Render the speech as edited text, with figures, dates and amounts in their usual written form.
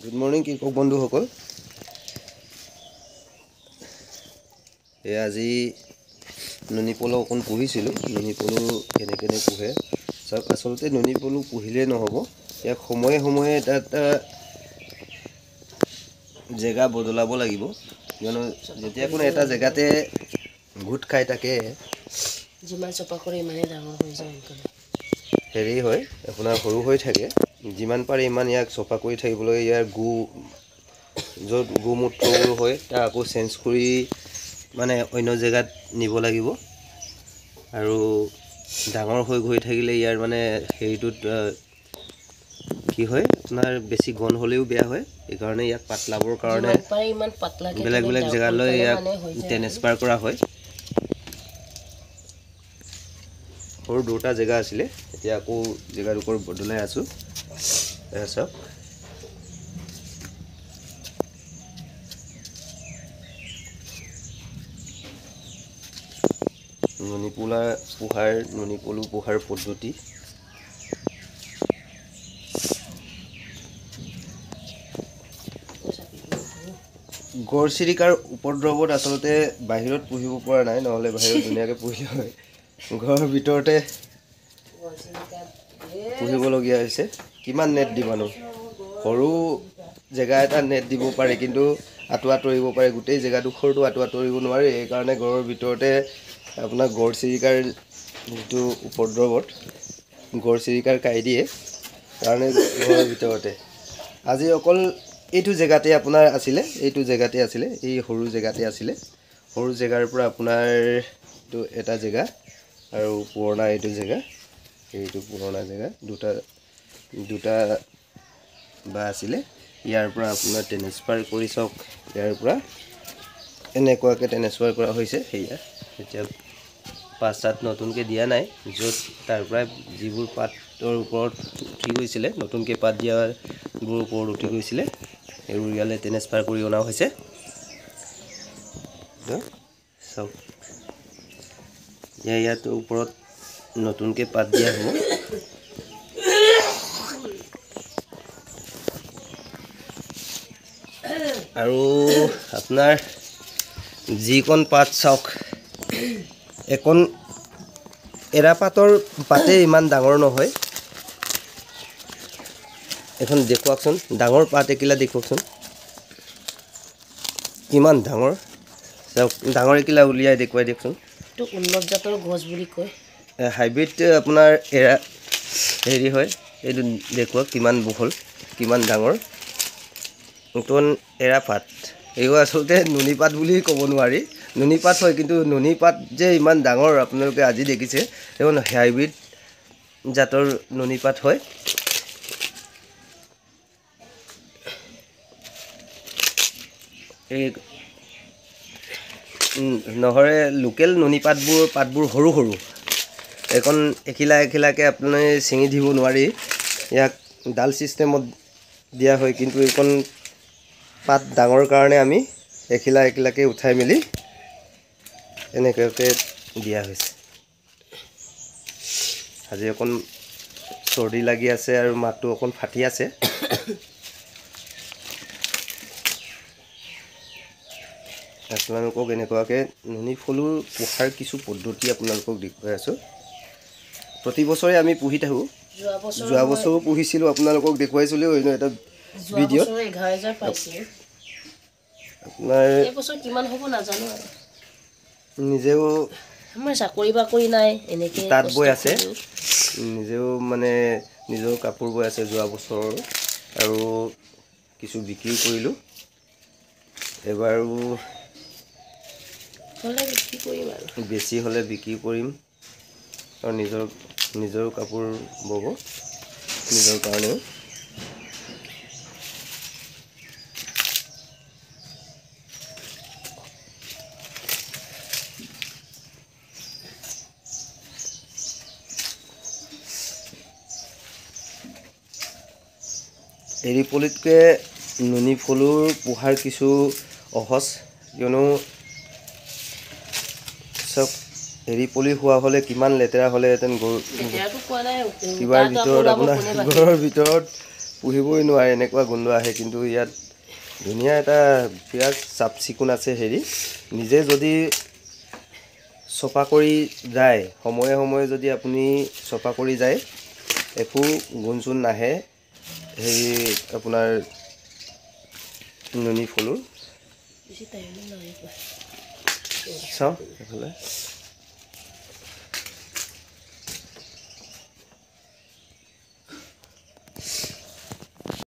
Good morning কৃষক বন্ধুসকল। আজি নুনি পলু অকণ পুহিছিলোঁ। নুনি পলু কেনেকৈ পোহে চাওক। আচলতে নুনি পলু পুহিলেই নহ'ব, ইয়াক সময়ে সময়ে এটা এটা জেগা বদলাব লাগিব। কিয়নো যেতিয়া কোনো এটা জেগাতে গোট খাই থাকে, যিমান চফা কৰি ইমানে ডাঙৰ হৈ যায়। হেৰি হয় আপোনাৰ সৰু হৈ থাকে। যিমান পাৰে ইমান ইয়াক চফা কৰি থাকিবলৈ, ইয়াৰ য'ত গোমূত্ৰবোৰ হয় তাক আকৌ চেঞ্জ কৰি মানে অন্য জেগাত নিব লাগিব। আৰু ডাঙৰ হৈ গৈ থাকিলে ইয়াৰ মানে হেৰিটোত কি হয়, আপোনাৰ বেছি ঘন হ'লেও বেয়া হয়। সেইকাৰণে ইয়াক পাতলাবৰ কাৰণে বেলেগ বেলেগ জেগালৈ ইয়াক ট্ৰেন্সফাৰ কৰা হয়। সৰু দুটা জেগা আছিলে, এতিয়া আকৌ জেগাডোখৰ বদলাই আছোঁ। চাওক, নুনি পলু পোহাৰ পদ্ধতি। গড়চিৰিকাৰ উপদ্ৰৱত আচলতে বাহিৰত পুহিব পৰা নাই, নহ'লে বাহিৰত ধুনীয়াকৈ পুহিলে হয়। ঘৰৰ ভিতৰতে পুহিবলগীয়া হৈছে। কিমান নেট দিবানো? সৰু জেগা এটা নেট দিব পাৰে, কিন্তু আঁঠুৱা তৰিব পাৰে। গোটেই জেগাডোখৰটো আঁঠুৱা তৰিব নোৱাৰে। সেইকাৰণে ঘৰৰ ভিতৰতে আপোনাৰ গড়চিৰিকাৰ যিটো উপদ্ৰৱত গড়চিৰিকাৰ কাই দিয়ে কাৰণে ঘৰৰ ভিতৰতে। আজি অকল এইটো জেগাতে আপোনাৰ আছিলে, এই সৰু জেগাতে আছিলে। সৰু জেগাৰ পৰা আপোনাৰ এইটো এটা জেগা আৰু পুৰণা এইটো জেগা, এইটো পুৰণা জেগা দুটা বা আছিলে। ইয়াৰ পৰা আপোনাৰ ট্ৰেন্সফাৰ কৰি চাওক, ইয়াৰ পৰা এনেকুৱাকৈ ট্ৰেন্সফাৰ কৰা হৈছে। সেয়া এতিয়া পাত নতুনকৈ দিয়া নাই, য'ত তাৰ পৰা যিবোৰ পাতৰ ওপৰত উঠি গৈছিলে, নতুনকৈ পাত দিয়াবোৰ ওপৰত উঠি গৈছিলে, সেইবোৰ ইয়ালৈ ট্ৰেন্সফাৰ কৰি অনা হৈছে। চাওক, ইয়াত ওপৰত নতুনকৈ পাত দিয়া হ'ব। আৰু আপোনাৰ যিকণ পাত চাওক, একণ এৰাপাতৰ পাতে ইমান ডাঙৰ নহয়। এখন দেখুৱাওকচোন, ডাঙৰ পাত একিলা দেখুৱাওকচোন, কিমান ডাঙৰ। চাওক, ডাঙৰ একিলা উলিয়াই দেখুৱাই দিয়কচোন। এইটো উন্নত জাতৰ গছ বুলি কয়। হাইব্ৰিড আপোনাৰ হেৰি হয়। এইটো দেখুৱাওক কিমান বহল, কিমান ডাঙৰ। নতুন এৰাপাত, এইবোৰ আচলতে নুনি পাত বুলি ক'ব নোৱাৰি। নুনি পাত হয়, কিন্তু নুনি পাত যে ইমান ডাঙৰ আপোনালোকে আজি দেখিছে, এইখন হাইব্ৰিড জাতৰ নুনি পাত হয়। এই নহ'লে লোকেল নুনি পাতবোৰ সৰু সৰু, এইখন এখিলা এখিলাকৈ আপুনি ছিঙি দিব নোৱাৰি। ইয়াক ডাল ছিষ্টেমত দিয়া হয়, কিন্তু এইখন পাত ডাঙৰ কাৰণে আমি এখিলা এখিলাকৈ উঠাই মেলি এনেকুৱাকৈ দিয়া হৈছে। আজি অকণ চৰ্দি লাগি আছে আৰু মাতটো অকণ ফাটি আছে। আপোনালোকক এনেকুৱাকৈ নুনি পলুৰ পোহাৰ কিছু পদ্ধতি আপোনালোকক দেখুৱাই আছোঁ। প্ৰতি বছৰে আমি পুহি থাকোঁ। যোৱা বছৰো পুহিছিলোঁ, আপোনালোকক দেখুৱাইছিলোঁ অন্য এটা ভিডিঅ'ত। আপোনাৰ নিজেও আমাৰ চাকৰি বাকৰি নাই, এনেকৈ তাঁত বৈ আছে, নিজেও মানে নিজৰ কাপোৰ বৈ আছে যোৱা বছৰৰ, আৰু কিছু বিক্ৰী কৰিলোঁ। এবাৰো বেছি হ'লে বিক্ৰী কৰিম, আৰু নিজৰ কাপোৰ বব, নিজৰ কাৰণেও। এৰী পলুতকৈ নুনি পলুৰ পোহাৰ কিছু সহজ। কিয়নো চব এৰী পলু হোৱা হ'লে কিমান লেতেৰা হ'লেহেঁতেন। কিবাৰ ভিতৰত আপোনাৰ ঘৰৰ ভিতৰত পুহিবই নোৱাৰে, এনেকুৱা গোন্ধ আহে। কিন্তু ইয়াত ধুনীয়া এটা বিৰাট চাফ চিকুণ আছে হেৰি। নিজে যদি চফা কৰি যায়, সময়ে সময়ে যদি আপুনি চফা কৰি যায়, একো গুণ চুণ নাহে হেৰি আপোনাৰ নুনি ফুলৰ। বেছি টাইমো নালাগে। চাওঁ এইফালে